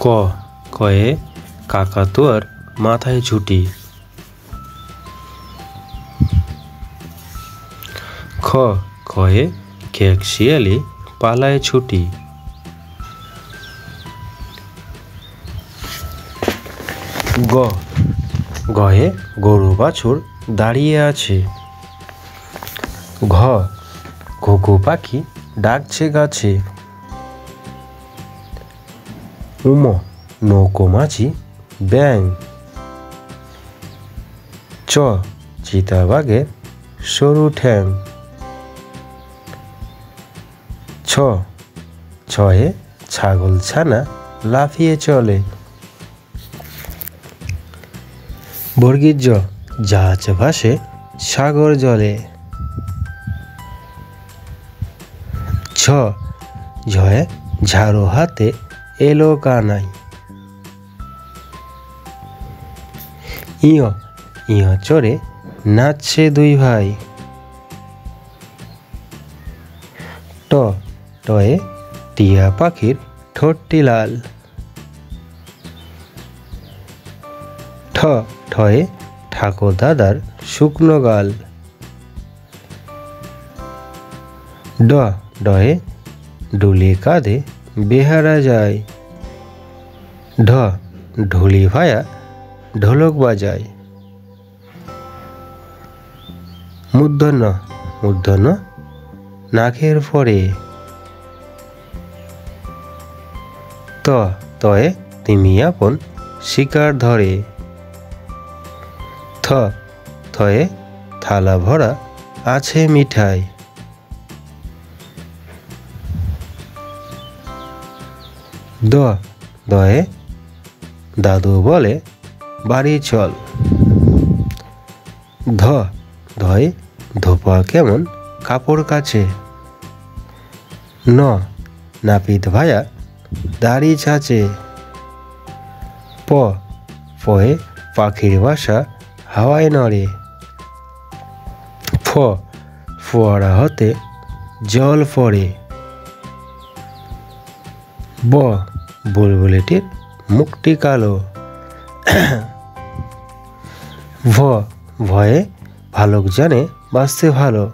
ক কয়ে কাকাতুয়ার মাথায় ঝুঁটি। খ খয়ে খেক শিয়ালি পালায় ছুটি। গ গয়ে গরু বাছুর দাঁড়িয়ে আছে। ঘ ঘুঘু পাখি ডাকছে গাছে। উম নৌকো মাঝি ব্যাং। চ চিতাবাঘের সরু ঠ্যাং। ছ ছয়ে ছাগল ছানা লাফিয়ে চলে। বর্গীর জ জাহাজ ভাসে সাগর জলে। ঝ ঝয়ে ঝাড়ু হাতে এলো কানাই। ইয় ইয় চড়ে নাচছে দুই ভাই। ট টয়ে টিয়া পাখির ঠোঁটটি লাল। ঠ ঠয়ে ঠাকুর দাদার শুকনো গাল। ড ডয়ে ডুলি কাঁধে বেহারা যায়। ঢ ঢুলি ভায়া ঢোলক বাজায়। মূর্ধন্য মূর্ধন্য নাকের পরে। ত তয়ে তিমি আপন শিকার ধরে। থ থয়ে থালা ভরা আছে মিঠাই। দ দয়ে দাদু বলে বাড়ি চল। ধ ধয়ে ধোপা কেমন কাপড় কাছে। ন নাপিত ভায়া দাড়ি চাচে। প পয়ে পাখির বাসা হাওয়ায় নড়ে। ফ ফোয়ারা হতে জল পড়ে। ব বুলবুলিটির মুখটি কালো। ভ ভয়ে ভালুক জানে বাঁচতে ভালো।